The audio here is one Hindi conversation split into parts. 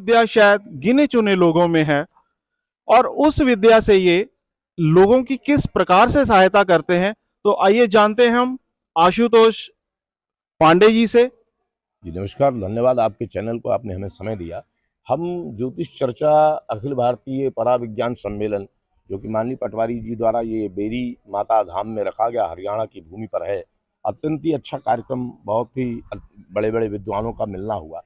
विद्या शायद गिने चुने लोगों में है, और उस विद्या से ये लोगों की किस प्रकार से सहायता करते हैं। तो आइए जानते हैं हम आशुतोष पांडे जी से। जी नमस्कार, धन्यवाद आपके चैनल को, आपने हमें समय दिया। हम ज्योतिष चर्चा अखिल भारतीय पराविज्ञान सम्मेलन, जो कि माननीय पटवारी जी द्वारा ये बेरी माता धाम में रखा गया, हरियाणा की भूमि पर है। अत्यंत ही अच्छा कार्यक्रम, बहुत ही बड़े बड़े विद्वानों का मिलना हुआ।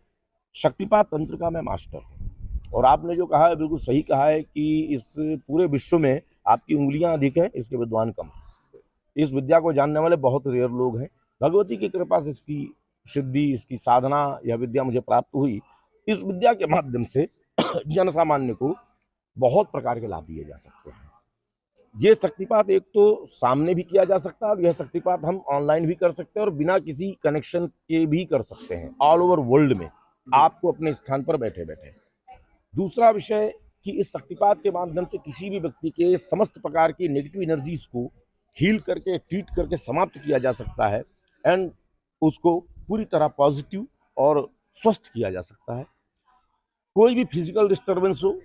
शक्तिपात तंत्र का मैं मास्टर हूँ, और आपने जो कहा है बिल्कुल सही कहा है कि इस पूरे विश्व में आपकी उंगलियां अधिक हैं, इसके विद्वान कम हैं। इस विद्या को जानने वाले बहुत रेयर लोग हैं। भगवती की कृपा से इसकी सिद्धि, इसकी साधना, यह विद्या मुझे प्राप्त हुई। इस विद्या के माध्यम से जन सामान्य को बहुत प्रकार के लाभ दिए जा सकते हैं। ये शक्तिपात एक तो सामने भी किया जा सकता है, और यह शक्तिपात हम ऑनलाइन भी कर सकते हैं और बिना किसी कनेक्शन के भी कर सकते हैं, ऑल ओवर वर्ल्ड में, आपको अपने स्थान पर बैठे बैठे। दूसरा विषय कि इस शक्तिपात के माध्यम से किसी भी व्यक्ति के समस्त प्रकार की नेगेटिव एनर्जीज को हील करके, ट्रीट करके समाप्त किया जा सकता है, एंड उसको पूरी तरह पॉजिटिव और स्वस्थ किया जा सकता है। कोई भी फिजिकल डिस्टर्बेंस हो,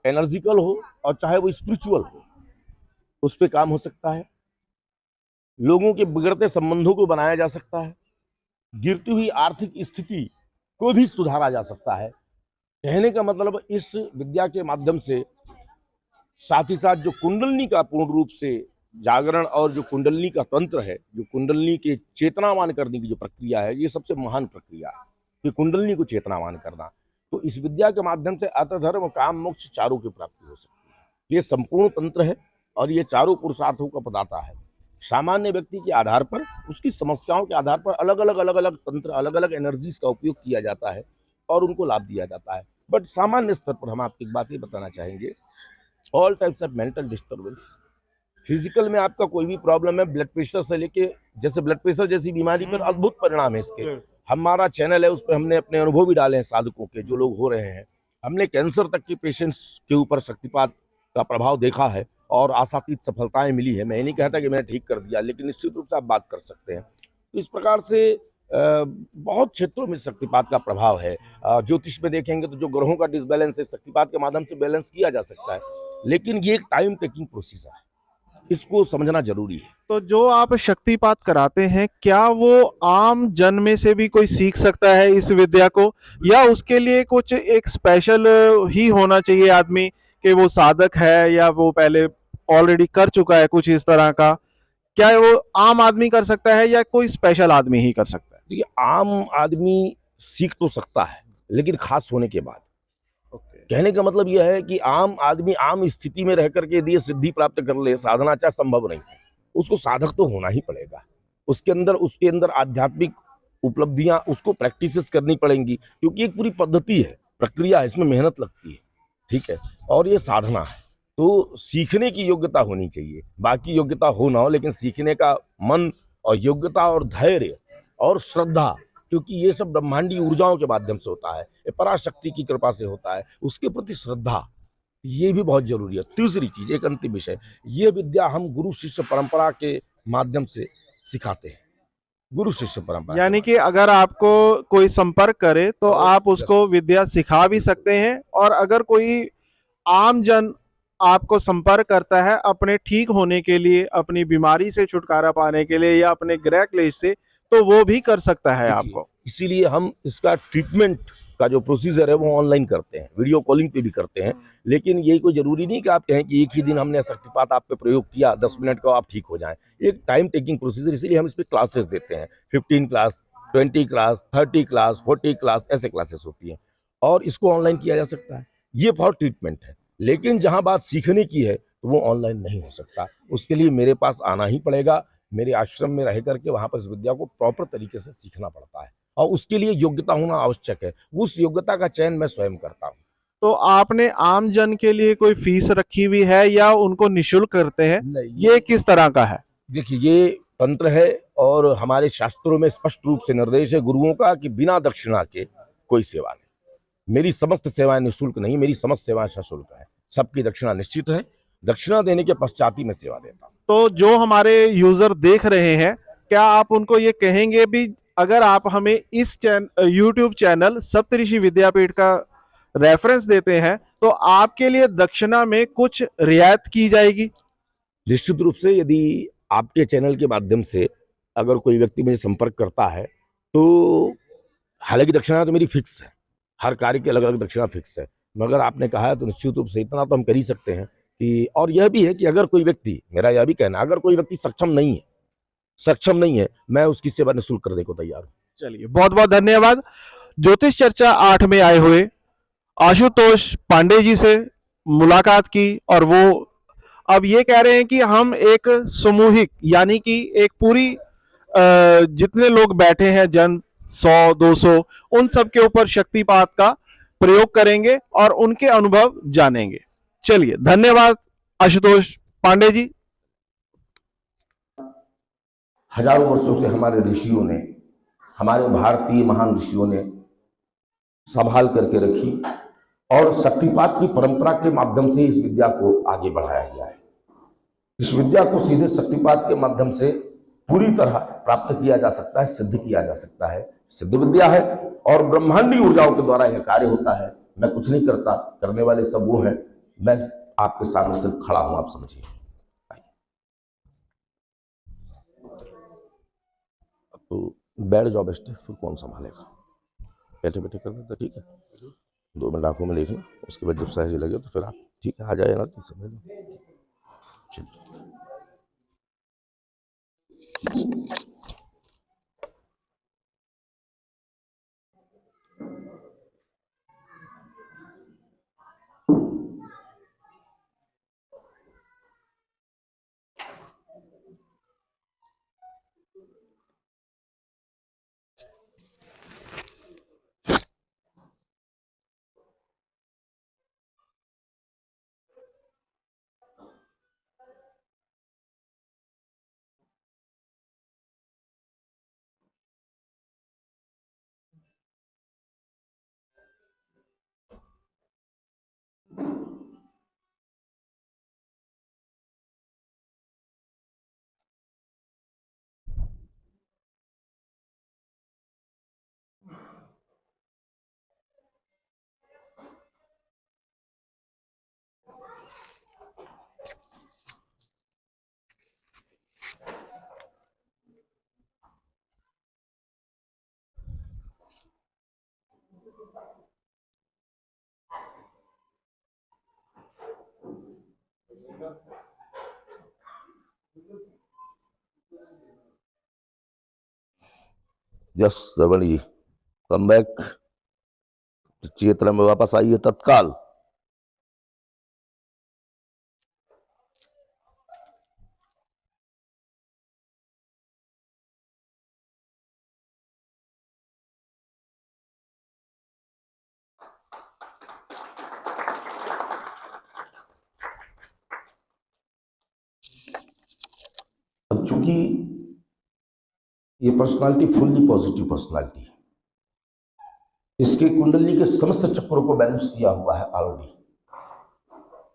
एनर्जिकल हो, और चाहे वो स्पिरिचुअल हो, उस पे काम हो सकता है। लोगों के बिगड़ते संबंधों को बनाया जा सकता है। गिरती हुई आर्थिक स्थिति को भी सुधारा जा सकता है। कहने का मतलब, इस विद्या के माध्यम से साथ ही साथ जो कुंडलनी का पूर्ण रूप से जागरण, और जो कुंडलनी का तंत्र है, जो कुंडलनी के चेतनावान करने की जो प्रक्रिया है, ये सबसे महान प्रक्रिया है कि कुंडलनी को चेतनावान करना। तो इस विद्या के माध्यम से अर्थ, धर्म, काम, मोक्ष चारों की प्राप्ति हो सकती है। ये संपूर्ण तंत्र है, और ये चारों पुरुषार्थों का प्रदाता है। सामान्य व्यक्ति के आधार पर, उसकी समस्याओं के आधार पर अलग अलग तंत्र, अलग अलग एनर्जीज का उपयोग किया जाता है और उनको लाभ दिया जाता है। बट सामान्य स्तर पर हम आपको एक बात ये बताना चाहेंगे, all types of mental disturbance, physical में आपका कोई भी प्रॉब्लम है, ब्लड प्रेशर से लेके, जैसे ब्लड प्रेशर जैसी बीमारी पर अद्भुत परिणाम है इसके। हमारा चैनल है, उस पर हमने अपने अनुभव भी डाले हैं साधकों के, जो लोग हो रहे हैं। हमने कैंसर तक के पेशेंट्स के ऊपर शक्तिपात का प्रभाव देखा है, और आशातीत सफलताएं मिली है। मैं नहीं कहता कि मैंने ठीक कर दिया, लेकिन निश्चित रूप से आप बात कर सकते हैं। तो इस प्रकार से बहुत क्षेत्रों में शक्तिपात का प्रभाव है। ज्योतिष में देखेंगे तो जो ग्रहों का डिसबैलेंस है, शक्तिपात के माध्यम से बैलेंस किया जा सकता है, लेकिन ये एक टाइम टेकिंग प्रोसेस है, इसको समझना जरूरी है। तो जो आप शक्तिपात कराते हैं, क्या वो आम जन में से भी कोई सीख सकता है इस विद्या को, या उसके लिए कुछ एक स्पेशल ही होना चाहिए आदमी, कि वो साधक है या वो पहले ऑलरेडी कर चुका है कुछ इस तरह का? क्या वो आम आदमी कर सकता है या कोई स्पेशल आदमी ही कर सकता है? देखिए, आम आदमी सीख तो सकता है, लेकिन खास होने के बाद। कहने का मतलब यह है कि आम आदमी आम स्थिति में रह करके यदि सिद्धि प्राप्त कर ले, साधना चाहे संभव नहीं है। उसको साधक तो होना ही पड़ेगा। उसके अंदर आध्यात्मिक उपलब्धियां उसको प्रैक्टिसेस करनी पड़ेंगी, क्योंकि एक पूरी पद्धति है, प्रक्रिया है, इसमें मेहनत लगती है, ठीक है, और ये साधना है। तो सीखने की योग्यता होनी चाहिए, बाकी योग्यता हो ना हो, लेकिन सीखने का मन और योग्यता और धैर्य और श्रद्धा, क्योंकि ये सब ब्रह्मांडी ऊर्जाओं के माध्यम से होता है, ये पराशक्ति की कृपा से होता है, उसके प्रति श्रद्धा, ये भी बहुत जरूरी है। तीसरी चीज, एक अंतिम विषय, ये विद्या हम गुरु शिष्य परंपरा के माध्यम से सिखाते हैं। गुरु शिष्य परंपरा, यानी कि अगर आपको कोई संपर्क करे तो आप उसको विद्या सिखा भी सकते हैं, और अगर कोई आम जन आपको संपर्क करता है अपने ठीक होने के लिए, अपनी बीमारी से छुटकारा पाने के लिए, या अपने ग्रह क्लेश से, तो वो भी कर सकता है आपको। इसीलिए हम इसका ट्रीटमेंट का जो प्रोसीजर है वो ऑनलाइन करते हैं, वीडियो कॉलिंग पे भी करते हैं। लेकिन ये कोई जरूरी नहीं कि आप कहें कि एक ही दिन हमने शक्तिपात आप पे प्रयोग किया, 10 मिनट का आप ठीक हो जाएं। एक टाइम टेकिंग प्रोसीजर, इसीलिए हम इस पे क्लासेस देते हैं। 15 क्लास, 20 क्लास, 30 क्लास, 40 क्लास, ऐसे क्लासेस होती हैं, और इसको ऑनलाइन किया जा सकता है। ये फॉर ट्रीटमेंट है। लेकिन जहां बात सीखने की है, तो वो ऑनलाइन नहीं हो सकता। उसके लिए मेरे पास आना ही पड़ेगा, मेरे आश्रम में रह करके वहां पर इस विद्या को प्रॉपर तरीके से सीखना पड़ता है, और उसके लिए योग्यता होना आवश्यक है। उस योग्यता का चयन मैं स्वयं करता हूँ। तो आपने आम जन के लिए कोई फीस रखी हुई है, या उनको निशुल्क करते हैं? ये किस तरह का है? देखिए, ये तंत्र है, और हमारे शास्त्रों में स्पष्ट रूप से निर्देश है गुरुओं का कि बिना दक्षिणा के कोई सेवा नहीं। मेरी समस्त सेवाएं निःशुल्क नहीं, मेरी समस्त सेवाएं सशुल्क है। सबकी दक्षिणा निश्चित है, दक्षिणा देने के पश्चात ही मैं सेवा देता हूँ। तो जो हमारे यूजर देख रहे हैं, क्या आप उनको ये कहेंगे भी, अगर आप हमें इस यूट्यूब चैनल सप्तऋषि विद्यापीठ का रेफरेंस देते हैं तो आपके लिए दक्षिणा में कुछ रियायत की जाएगी? निश्चित रूप से यदि आपके चैनल के माध्यम से अगर कोई व्यक्ति मुझे संपर्क करता है तो हालांकि दक्षिणा तो मेरी फिक्स है, हर कार्य की अलग अलग दक्षिणा फिक्स है, मगर आपने कहा है तो निश्चित रूप से इतना तो हम कर ही सकते हैं कि, और यह भी है कि अगर कोई व्यक्ति, मेरा यह भी कहना, अगर कोई व्यक्ति सक्षम नहीं है, मैं उसकी सेवा निःशुल्क करने को तैयार हूं। चलिए, बहुत बहुत धन्यवाद। ज्योतिष चर्चा 8 में आए हुए आशुतोष पांडे जी से मुलाकात की और वो अब ये कह रहे हैं कि हम एक सामूहिक यानी कि एक पूरी जितने लोग बैठे हैं जन 100-200 उन सब के ऊपर शक्तिपात का प्रयोग करेंगे और उनके अनुभव जानेंगे। चलिए, धन्यवाद आशुतोष पांडे जी। हजारों वर्षों से हमारे ऋषियों ने, हमारे भारतीय महान ऋषियों ने संभाल करके रखी और शक्तिपात की परंपरा के माध्यम से इस विद्या को आगे बढ़ाया गया है। इस विद्या को सीधे शक्तिपात के माध्यम से पूरी तरह प्राप्त किया जा सकता है, सिद्ध किया जा सकता है। सिद्ध विद्या है और ब्रह्मांडी ऊर्जाओं के द्वारा यह कार्य होता है। मैं कुछ नहीं करता, करने वाले सब वो हैं, मैं आपके सामने सिर्फ खड़ा हूं, आप समझिए। तो बैठ जाओ बेस्ट, फिर कौन संभालेगा? बैठे बैठे कर देते, ठीक है? 2 मिनट आंखों में देखना, उसके बाद जब सहज लगे तो फिर आप ठीक है आ जाए ना, समझ लो। चलिए, यस श्रवणी, कम बैक, चेतना में वापस आइए तत्काल। अब चूंकि ये पर्सनालिटी फुल्ली पॉजिटिव पर्सनालिटी है, इसके कुंडली के समस्त चक्रों को बैलेंस किया हुआ है ऑलरेडी,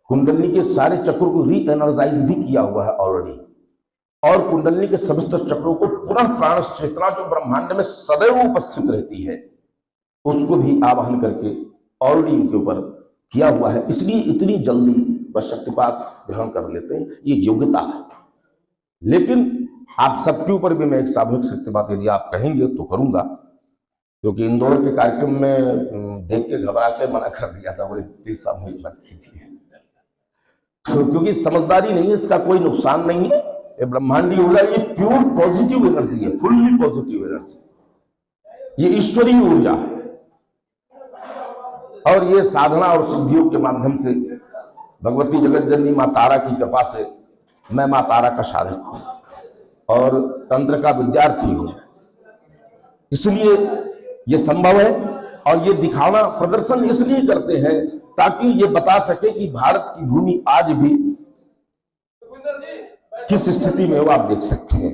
कुंडली के सारे चक्रों को री एनर्जाइज भी किया हुआ है ऑलरेडी, और कुंडली के समस्त चक्रों को पुनः प्राण चेतना जो ब्रह्मांड में सदैव उपस्थित रहती है उसको भी आवाहन करके ऑलरेडी इनके ऊपर किया हुआ है। इसलिए इतनी जल्दी वह शक्तिपात ग्रहण कर लेते हैं, ये योग्यता है। लेकिन आप सबके ऊपर भी मैं एक सामूहिक शक्तिपात यदि आप कहेंगे तो करूंगा, क्योंकि इंदौर के कार्यक्रम में देख के घबरा के मना कर दिया था, बोले प्लीज सामूहिक मत कीजिए, तो क्योंकि समझदारी नहीं है, इसका कोई नुकसान नहीं है। ये ब्रह्मांडी ऊर्जा, ये प्योर पॉजिटिव एनर्जी है, फुल्ली पॉजिटिव एनर्जी, ये ईश्वरीय ऊर्जा है, और ये साधना और सिद्धियों के माध्यम से भगवती जगत जननी माँ तारा की कृपा से मैं माँ तारा का साधक हूं और तंत्र का विद्यार्थी हूं, इसलिए ये संभव है। और ये दिखाना, प्रदर्शन इसलिए करते हैं ताकि ये बता सके कि भारत की भूमि आज भी किस स्थिति में हो, आप देख सकते हैं।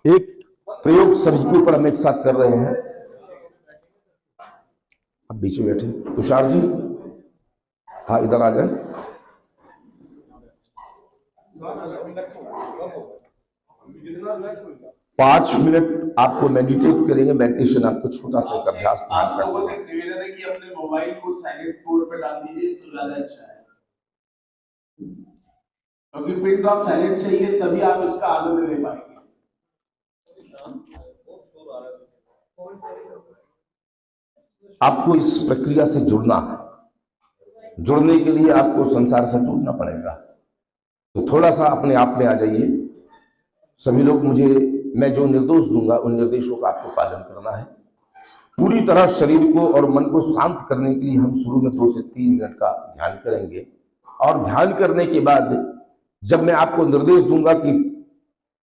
एक प्रयोग सभी के ऊपर हम एक साथ कर रहे हैं। अब बीच में बैठे तुषार जी, हाँ इधर आ जाए। पांच मिनट आपको मेडिटेट करेंगे, मेडिटेशन आपको छोटा सा एक अभ्यास ध्यान आप लोगों का से निवेदन है कि अपने मोबाइल को साइलेंट मोड पे डाल दीजिए तो ज्यादा अच्छा है, क्योंकि पिन ड्रॉप साइलेंट चाहिए तभी आप इसका आनंद ले पाएंगे। आपको इस प्रक्रिया से जुड़ना है। जुड़ने के लिए आपको संसार से टूटना पड़ेगा। तो थोड़ा सा अपने आप में आ जाइए। सभी लोग मुझे, मैं जो निर्देश दूंगा उन निर्देशों का आपको पालन करना है। पूरी तरह शरीर को और मन को शांत करने के लिए हम शुरू में 2 से 3 मिनट का ध्यान करेंगे, और ध्यान करने के बाद जब मैं आपको निर्देश दूंगा कि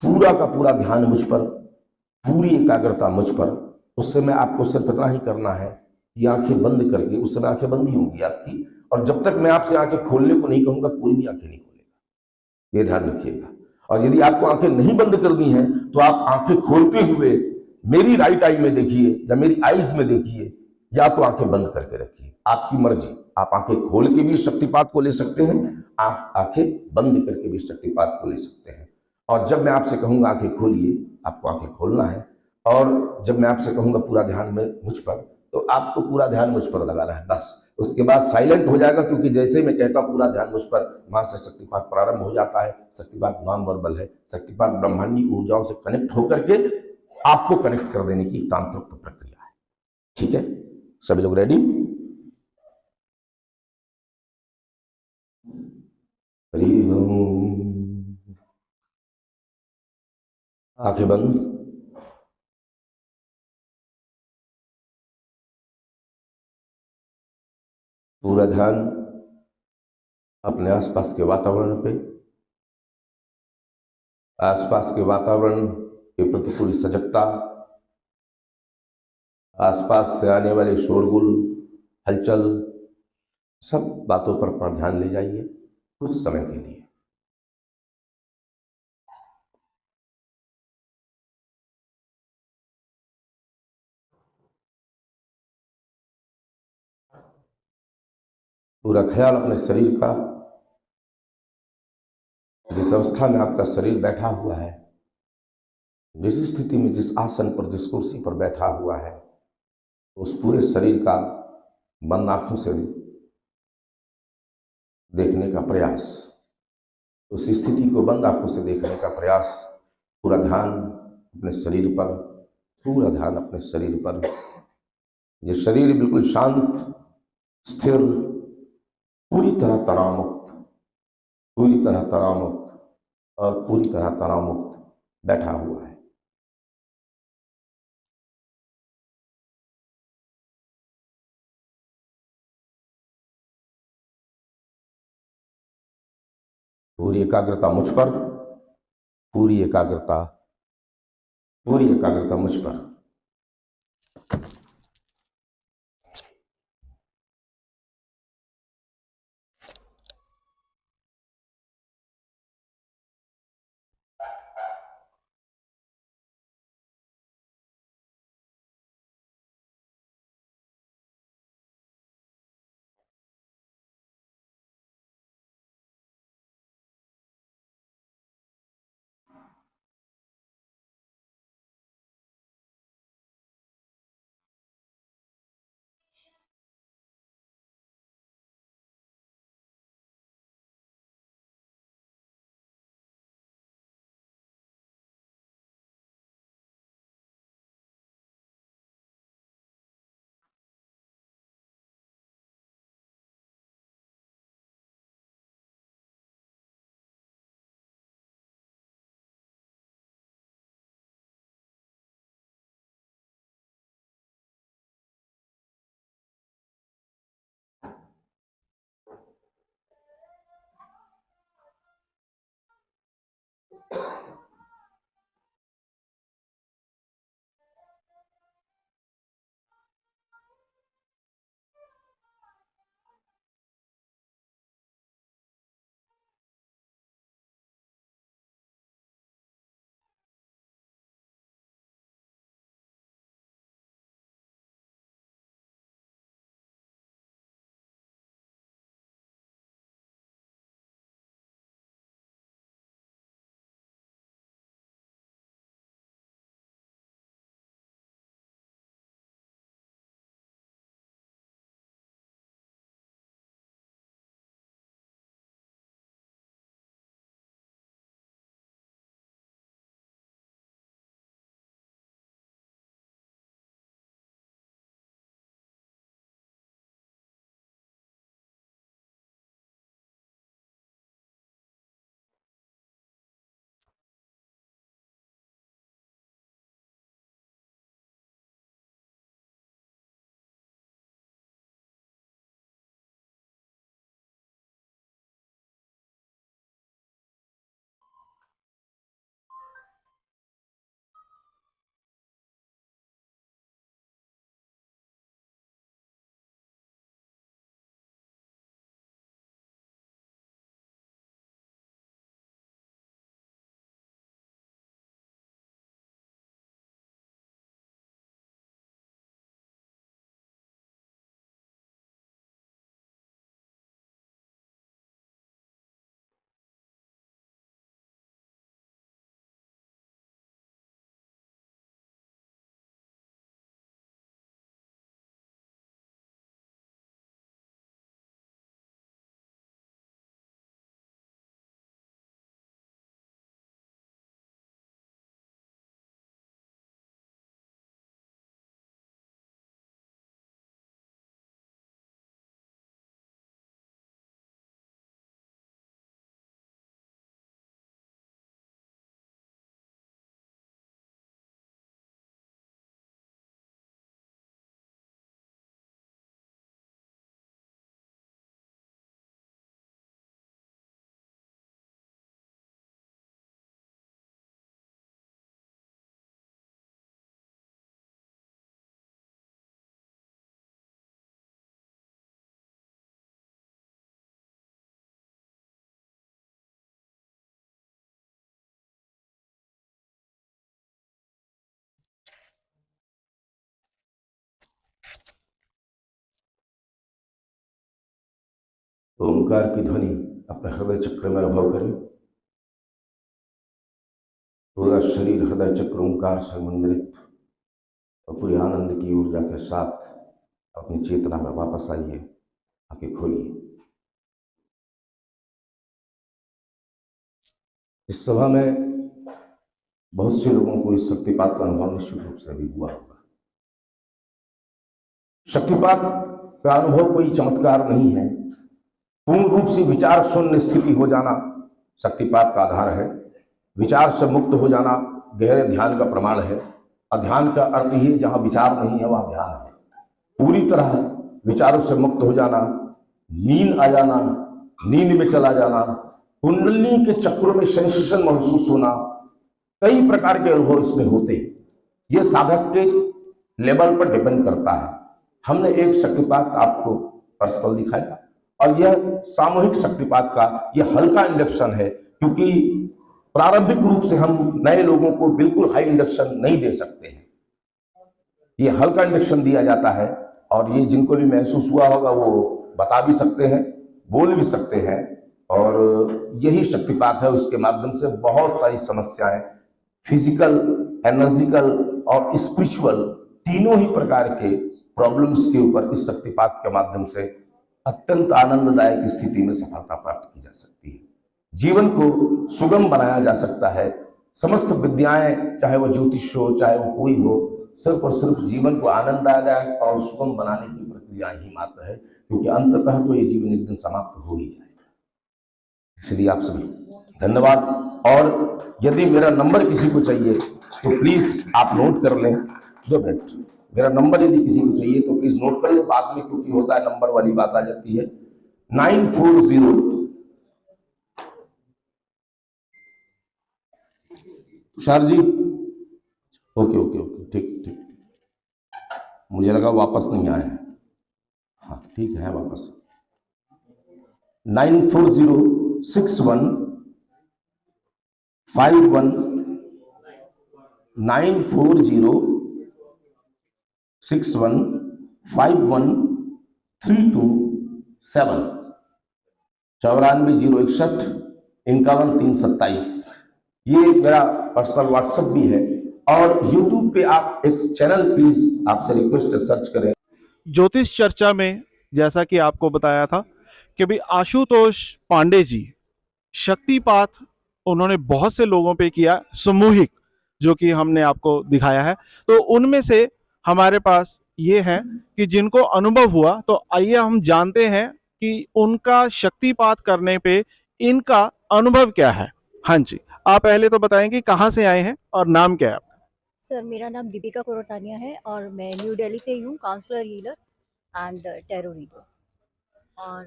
पूरा का पूरा ध्यान मुझ पर, पूरी एकाग्रता मुझ पर, उस समय आपको सिर्फ इतना ही करना है, ये आंखें बंद करके, उस समय आंखें बंद ही होंगी आपकी, और जब तक मैं आपसे आंखें खोलने को नहीं कहूंगा कोई भी आंखें नहीं खोलेगा, ये ध्यान रखिएगा। और यदि आपको आंखें नहीं बंद करनी है तो आप आंखें खोलते हुए मेरी राइट आई में देखिए या मेरी आईज में देखिए, या तो आंखें बंद करके रखिए, आपकी मर्जी। आप आंखें खोल के भी शक्तिपात को ले सकते हैं, आप आंखें बंद करके भी शक्तिपात को ले सकते हैं। और जब मैं आपसे कहूंगा आंखें खोलिए, आपको आंखें खोलना है, और जब मैं आपसे कहूंगा पूरा ध्यान में मुझ पर, तो आपको पूरा ध्यान मुझ पर लगाना है बस। उसके बाद साइलेंट हो जाएगा, क्योंकि जैसे ही मैं कहता हूं पूरा ध्यान मुझ पर, वहां से शक्तिपात प्रारंभ हो जाता है। शक्तिपात नॉन वर्बल है, शक्तिपात ब्रह्मांडी ऊर्जाओं से कनेक्ट होकर के आपको कनेक्ट कर देने की तांत्रिक प्रक्रिया है। ठीक है, सभी लोग रेडी? हरि ओम। आंखें बंद। पूरा ध्यान अपने आसपास के वातावरण पे, आसपास के वातावरण के प्रति पूरी सजगता, आसपास से आने वाले शोरगुल, हलचल, सब बातों पर ध्यान ले जाइए कुछ समय के लिए। पूरा ख्याल अपने शरीर का, जिस अवस्था में आपका शरीर बैठा हुआ है, जिस स्थिति में, जिस आसन पर, जिस कुर्सी पर बैठा हुआ है, उस पूरे शरीर का बंद आंखों से देखने का प्रयास, उस स्थिति को बंद आंखों से देखने का प्रयास। पूरा ध्यान अपने शरीर पर, पूरा ध्यान अपने शरीर पर। ये शरीर बिल्कुल शांत, स्थिर, पूरी तरह तनाव मुक्त, पूरी तरह तनाव मुक्त और पूरी तरह तनाव मुक्त बैठा हुआ है। पूरी एकाग्रता मुझ पर, पूरी एकाग्रता, पूरी एकाग्रता मुझ पर। ओंकार की ध्वनि अपने हृदय चक्र में अनुभव करें। पूरा शरीर हृदय चक्र ओंकार से मंडलित और पूरी आनंद की ऊर्जा के साथ अपनी चेतना में वापस आइए। आंखें खोलिए। इस सभा में बहुत से लोगों को इस शक्तिपात का अनुभव निश्चित रूप से भी हुआ होगा। शक्तिपात का अनुभव कोई चमत्कार नहीं है। पूर्ण रूप से विचार शून्य स्थिति हो जाना शक्तिपात का आधार है। विचार से मुक्त हो जाना गहरे ध्यान का प्रमाण है। और ध्यान का अर्थ ही है जहां विचार नहीं है वहां ध्यान है। पूरी तरह विचारों से मुक्त हो जाना, नींद आ जाना, नींद में चला जाना, कुंडलिनी के चक्रों में सेंसेशन महसूस होना, कई प्रकार के अनुभव इसमें होते हैं। ये साधक के लेवल पर डिपेंड करता है। हमने एक शक्तिपात आपको पर्सनल दिखाया और यह सामूहिक शक्तिपात का यह हल्का इंडक्शन है, क्योंकि प्रारंभिक रूप से हम नए लोगों को बिल्कुल हाई इंडक्शन नहीं दे सकते हैं। ये हल्का इंडक्शन दिया जाता है और ये जिनको भी महसूस हुआ होगा वो बता भी सकते हैं, बोल भी सकते हैं। और यही शक्तिपात है, उसके माध्यम से बहुत सारी समस्याएं फिजिकल, एनर्जिकल और स्पिरिचुअल तीनों ही प्रकार के प्रॉब्लम्स के ऊपर इस शक्तिपात के माध्यम से अत्यंत आनंददायक स्थिति में सफलता प्राप्त की जा सकती है। जीवन को सुगम बनाया जा सकता है। समस्त विद्याएं, चाहे वो ज्योतिष हो, चाहे वो कोई हो, सिर्फ और सिर्फ जीवन को आनंददायक और सुगम बनाने की प्रक्रिया ही मात्र है, क्योंकि अंततः तो ये जीवन एक दिन समाप्त हो ही जाएगा। इसलिए आप सभी धन्यवाद। और यदि मेरा नंबर किसी को चाहिए तो प्लीज आप नोट कर लें। 2 मिनट, मेरा नंबर यदि किसी को चाहिए तो प्लीज नोट कर ले, बाद में क्योंकि होता है नंबर वाली बात आ जाती है। 940 Tushar ji, okay okay okay, ठीक ठीक, मुझे लगा वापस नहीं आए हैं। हाँ ठीक है, वापस 94061 51 94061 51 327 94 061 51 327। ये मेरा पर्सनल व्हाट्सएप भी है। और YouTube पे आप एक चैनल प्लीज आपसे रिक्वेस्ट सर्च करें। ज्योतिष चर्चा में जैसा कि आपको बताया था कि भी आशुतोष पांडे जी शक्तिपात उन्होंने बहुत से लोगों पे किया सामूहिक, जो कि हमने आपको दिखाया है। तो उनमें से हमारे पास ये है कि जिनको अनुभव हुआ, तो आइए हम जानते हैं कि उनका शक्तिपात करने पे इनका अनुभव क्या है। हाँ जी, आप पहले तो बताएं कि कहाँ से आए हैं और नाम क्या है आपका? सर, मेरा नाम दीपिका कोरोटानिया है और मैं न्यू दिल्ली से ही हूँ, counsellor healer and tarot reader. और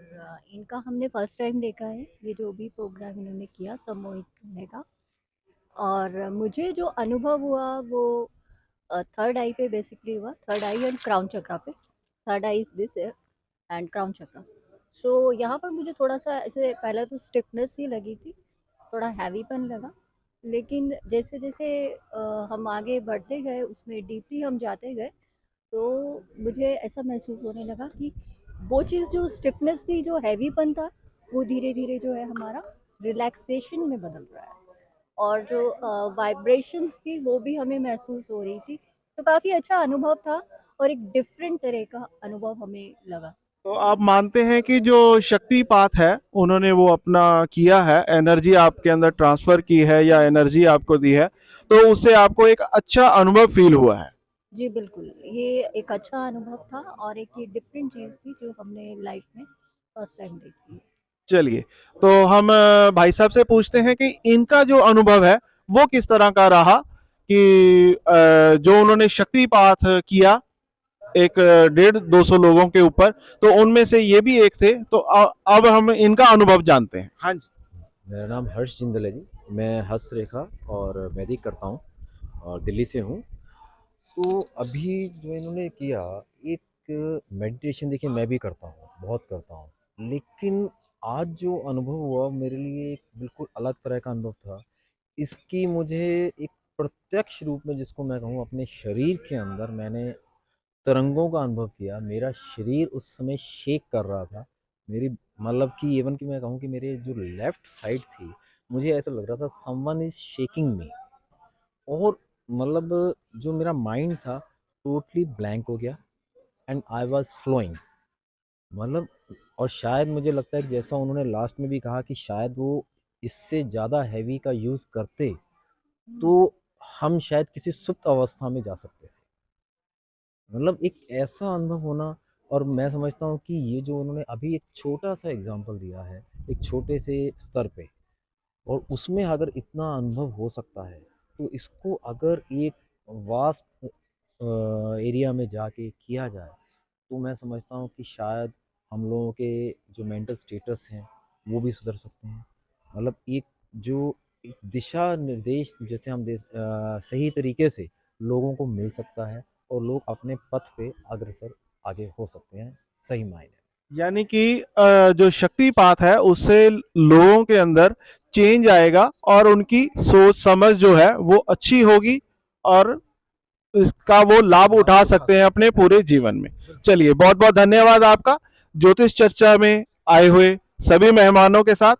इनका हमने फर्स्ट टाइम देखा है, ये जो भी प्रोग्राम इन्होंने किया सम्मोहित करने का। और मुझे जो अनुभव हुआ वो थर्ड आई पे बेसिकली हुआ, third eye and crown chakra पे। Third eye is this and crown chakra. So यहाँ पर मुझे थोड़ा सा ऐसे पहले तो स्टिफनेस ही लगी थी, थोड़ा हैवीपन लगा। लेकिन जैसे जैसे हम आगे बढ़ते गए, उसमें डीपली हम जाते गए, तो मुझे ऐसा महसूस होने लगा कि वो चीज़ जो स्टिफनेस थी, जो हैवीपन था, वो धीरे धीरे जो है हमारा रिलैक्सेशन में बदल रहा है। और जो वाइब्रेशंस थी वो भी हमें महसूस हो रही थी। तो काफ़ी अच्छा अनुभव था और एक डिफरेंट तरह का अनुभव हमें लगा। तो आप मानते हैं कि जो शक्तिपात है उन्होंने वो अपना किया है, एनर्जी आपके अंदर ट्रांसफर की है या एनर्जी आपको दी है, तो उससे आपको एक अच्छा अनुभव फील हुआ है? जी बिल्कुल, ये एक अच्छा अनुभव था और एक ये डिफरेंट चीज़ थी जो हमने लाइफ में फर्स्ट टाइम देखी है। चलिए, तो हम भाई साहब से पूछते हैं कि इनका जो अनुभव है वो किस तरह का रहा, कि जो उन्होंने शक्तिपात किया एक 150-200 लोगों के ऊपर, तो उनमें से ये भी एक थे। तो अब हम इनका अनुभव जानते हैं। हाँ जी। मेरा नाम हर्ष जिंदल है जी। मैं हस्तरेखा और वैदिक करता हूँ और दिल्ली से हूँ। तो अभी जो इन्होंने किया, एक मेडिटेशन, देखिए मैं भी करता हूँ, बहुत करता हूँ, लेकिन आज जो अनुभव हुआ मेरे लिए एक बिल्कुल अलग तरह का अनुभव था। इसकी मुझे एक प्रत्यक्ष रूप में, जिसको मैं कहूँ, अपने शरीर के अंदर मैंने तरंगों का अनुभव किया। मेरा शरीर उस समय शेक कर रहा था, मेरी मतलब कि इवन कि मैं कहूँ कि मेरे जो लेफ्ट साइड थी, मुझे ऐसा लग रहा था समवन इज़ शेकिंग मी। और मतलब जो मेरा माइंड था टोटली ब्लैंक हो गया एंड आई वाज़ फ्लोइंग। मतलब और शायद मुझे लगता है कि जैसा उन्होंने लास्ट में भी कहा कि शायद वो इससे ज़्यादा हैवी का यूज़ करते, तो हम शायद किसी सुप्त अवस्था में जा सकते थे। मतलब एक ऐसा अनुभव होना। और मैं समझता हूँ कि ये जो उन्होंने अभी एक छोटा-सा एग्ज़ाम्पल दिया है, एक छोटे से स्तर पे, और उसमें अगर इतना अनुभव हो सकता है, तो इसको अगर एक वास्ट एरिया में जाके किया जाए, तो मैं समझता हूँ कि शायद हम लोगों के जो मेंटल स्टेटस हैं, वो भी सुधर सकते हैं। मतलब एक जो एक दिशा निर्देश जैसे सही तरीके से लोगों को मिल सकता है और लोग अपने पथ पे अग्रसर आगे हो सकते हैं, सही मायने में। यानी कि जो शक्तिपात है उससे लोगों के अंदर चेंज आएगा और उनकी सोच समझ जो है वो अच्छी होगी और इसका वो लाभ उठा सकते हैं अपने पूरे जीवन में। चलिए, बहुत बहुत धन्यवाद आपका ज्योतिष चर्चा में आए हुए सभी मेहमानों के साथ।